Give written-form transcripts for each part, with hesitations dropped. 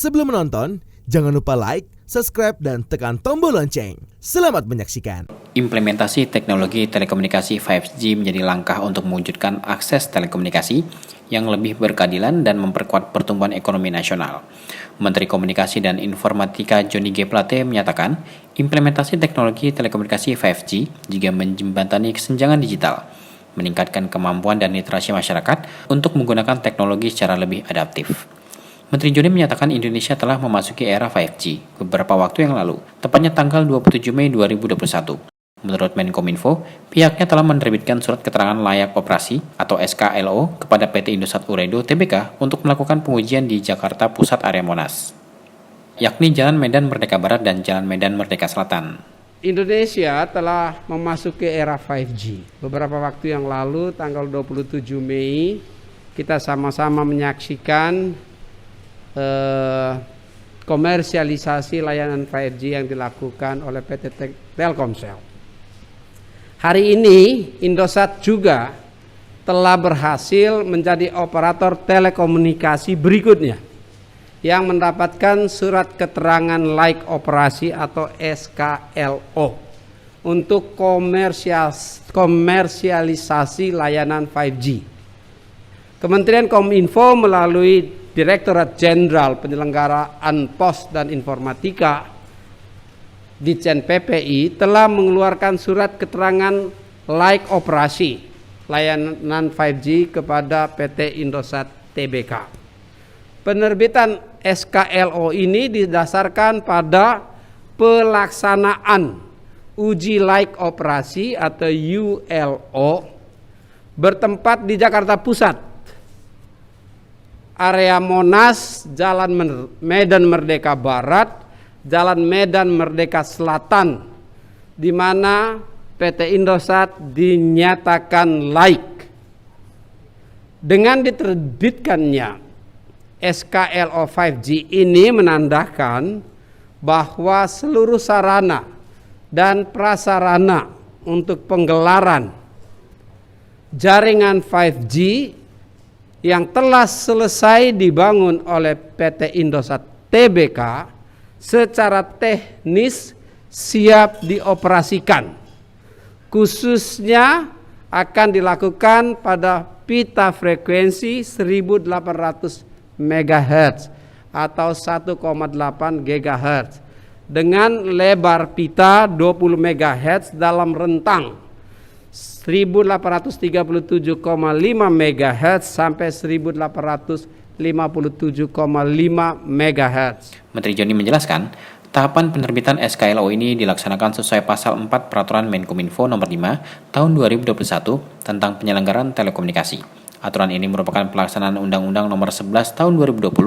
Sebelum menonton, jangan lupa like, subscribe, dan tekan tombol lonceng. Selamat menyaksikan. Implementasi teknologi telekomunikasi 5G menjadi langkah untuk mewujudkan akses telekomunikasi yang lebih berkeadilan dan memperkuat pertumbuhan ekonomi nasional. Menteri Komunikasi dan Informatika Johnny G. Plate menyatakan, implementasi teknologi telekomunikasi 5G juga menjembatani kesenjangan digital, meningkatkan kemampuan dan literasi masyarakat untuk menggunakan teknologi secara lebih adaptif. Menteri Johnny menyatakan Indonesia telah memasuki era 5G beberapa waktu yang lalu, tepatnya tanggal 27 Mei 2021. Menurut Menkominfo, pihaknya telah menerbitkan surat keterangan layak operasi atau SKLO kepada PT Indosat Ooredoo Tbk untuk melakukan pengujian di Jakarta Pusat area Monas, yakni Jalan Medan Merdeka Barat dan Jalan Medan Merdeka Selatan. Indonesia telah memasuki era 5G. Beberapa waktu yang lalu, tanggal 27 Mei, kita sama-sama menyaksikan komersialisasi layanan 5G yang dilakukan oleh PT Telkomsel. Hari ini Indosat juga telah berhasil menjadi operator telekomunikasi berikutnya yang mendapatkan surat keterangan layak operasi atau SKLO untuk komersialisasi layanan 5G. Kementerian Kominfo melalui Direktorat Jenderal Penyelenggaraan Pos dan Informatika Ditjen PPI telah mengeluarkan surat keterangan layak operasi layanan 5G kepada PT Indosat Tbk. Penerbitan SKLO ini didasarkan pada pelaksanaan uji layak operasi atau ULO bertempat di Jakarta Pusat, area Monas, Jalan Medan Merdeka Barat, Jalan Medan Merdeka Selatan, di mana PT Indosat dinyatakan layak. Dengan diterbitkannya SKLO 5G ini menandakan bahwa seluruh sarana dan prasarana untuk penggelaran jaringan 5G yang telah selesai dibangun oleh PT Indosat Tbk secara teknis siap dioperasikan. Khususnya akan dilakukan pada pita frekuensi 1800 MHz atau 1,8 GHz dengan lebar pita 20 MHz dalam rentang 1837,5 MHz sampai 1857,5 MHz. Menteri Johnny menjelaskan, tahapan penerbitan SKLO ini dilaksanakan sesuai pasal 4 Peraturan Menkominfo nomor 5 tahun 2021 tentang penyelenggaraan telekomunikasi. Aturan ini merupakan pelaksanaan Undang-Undang nomor 11 tahun 2020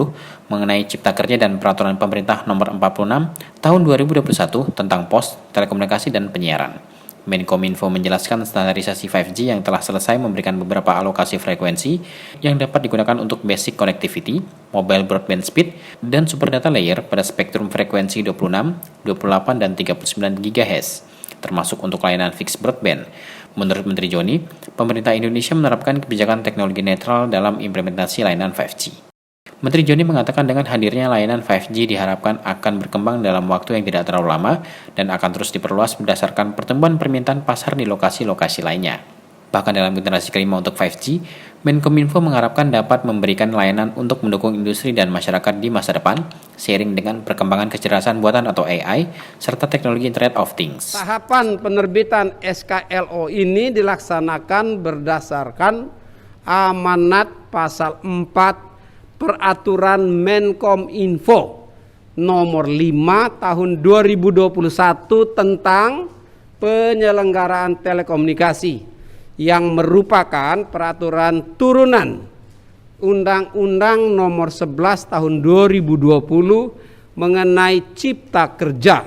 mengenai Cipta Kerja dan Peraturan Pemerintah nomor 46 tahun 2021 tentang pos, telekomunikasi, dan penyiaran. Menkominfo menjelaskan standarisasi 5G yang telah selesai memberikan beberapa alokasi frekuensi yang dapat digunakan untuk basic connectivity, mobile broadband speed, dan super data layer pada spektrum frekuensi 26, 28, dan 39 GHz, termasuk untuk layanan fixed broadband. Menurut Menteri Johnny, pemerintah Indonesia menerapkan kebijakan teknologi netral dalam implementasi layanan 5G. Menteri Johnny mengatakan dengan hadirnya layanan 5G diharapkan akan berkembang dalam waktu yang tidak terlalu lama dan akan terus diperluas berdasarkan pertumbuhan permintaan pasar di lokasi-lokasi lainnya. Bahkan dalam generasi kelima untuk 5G, Menkominfo mengharapkan dapat memberikan layanan untuk mendukung industri dan masyarakat di masa depan, seiring dengan perkembangan kecerdasan buatan atau AI, serta teknologi Internet of Things. Tahapan penerbitan SKLO ini dilaksanakan berdasarkan amanat pasal 4 Peraturan Menkominfo nomor 5 tahun 2021 tentang penyelenggaraan telekomunikasi yang merupakan peraturan turunan Undang-Undang nomor 11 tahun 2020 mengenai Cipta Kerja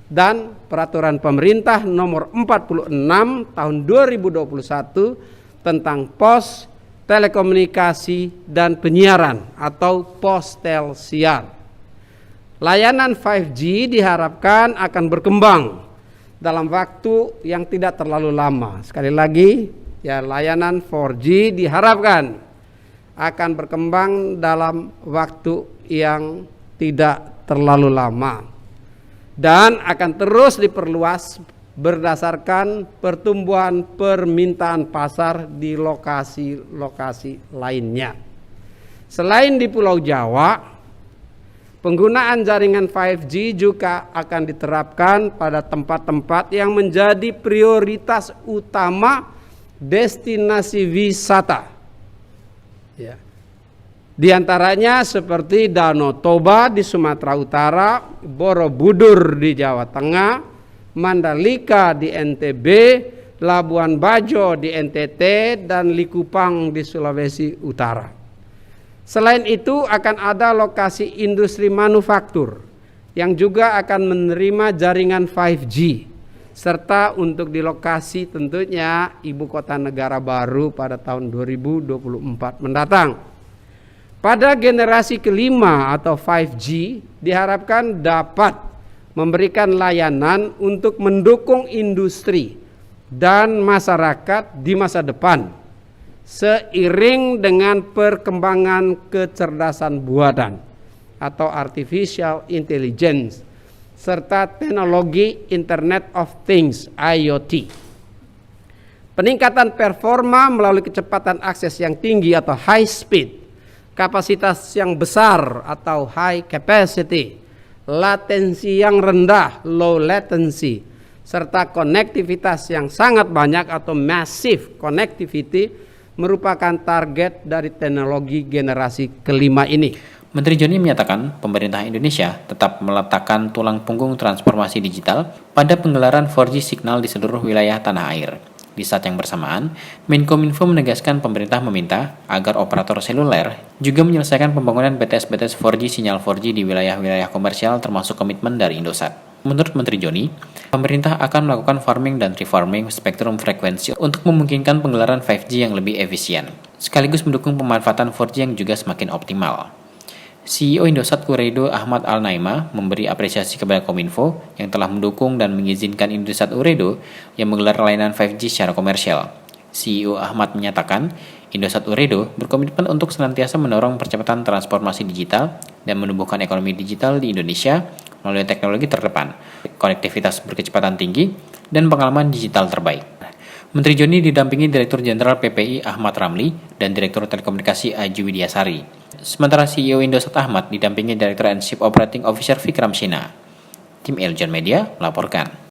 dan Peraturan Pemerintah nomor 46 tahun 2021 tentang pos, telekomunikasi, dan penyiaran atau Postelsiar. Layanan 5G diharapkan akan berkembang dalam waktu yang tidak terlalu lama. Sekali lagi, ya, layanan 4G diharapkan akan berkembang dalam waktu yang tidak terlalu lama dan akan terus diperluas berdasarkan pertumbuhan permintaan pasar di lokasi-lokasi lainnya. Selain di Pulau Jawa, penggunaan jaringan 5G juga akan diterapkan pada tempat-tempat yang menjadi prioritas utama destinasi wisata. Ya. Di antaranya seperti Danau Toba di Sumatera Utara, Borobudur di Jawa Tengah, Mandalika di NTB, Labuan Bajo di NTT, dan Likupang di Sulawesi Utara. Selain itu akan ada lokasi industri manufaktur yang juga akan menerima jaringan 5G, serta untuk di lokasi tentunya ibu kota negara baru pada tahun 2024 mendatang. Pada generasi kelima atau 5G diharapkan dapat memberikan layanan untuk mendukung industri dan masyarakat di masa depan seiring dengan perkembangan kecerdasan buatan atau artificial intelligence serta teknologi Internet of Things (IoT). Peningkatan performa melalui kecepatan akses yang tinggi atau high speed, kapasitas yang besar atau high capacity, latensi yang rendah low latency, serta konektivitas yang sangat banyak atau massive connectivity merupakan target dari teknologi generasi kelima ini. Menteri Joni menyatakan pemerintah Indonesia tetap meletakkan tulang punggung transformasi digital pada penggelaran 4G signal di seluruh wilayah tanah air. Di saat yang bersamaan, Menkominfo menegaskan pemerintah meminta agar operator seluler juga menyelesaikan pembangunan BTS 4G sinyal 4G di wilayah-wilayah komersial termasuk komitmen dari Indosat. Menurut Menteri Joni, pemerintah akan melakukan farming dan refarming spektrum frekuensi untuk memungkinkan penggelaran 5G yang lebih efisien, sekaligus mendukung pemanfaatan 4G yang juga semakin optimal. CEO Indosat Ooredoo Ahmad Al-Naima memberi apresiasi kepada Kominfo yang telah mendukung dan mengizinkan Indosat Ooredoo yang menggelar layanan 5G secara komersial. CEO Ahmad menyatakan, Indosat Ooredoo berkomitmen untuk senantiasa mendorong percepatan transformasi digital dan menumbuhkan ekonomi digital di Indonesia melalui teknologi terdepan, konektivitas berkecepatan tinggi, dan pengalaman digital terbaik. Menteri Joni didampingi Direktur Jenderal PPI Ahmad Ramli dan Direktur Telekomunikasi Aji Widyasari. Sementara CEO Indosat Ahmad didampingi Direktur and Chief Operating Officer Vikram Shena. Tim Eljon Media melaporkan.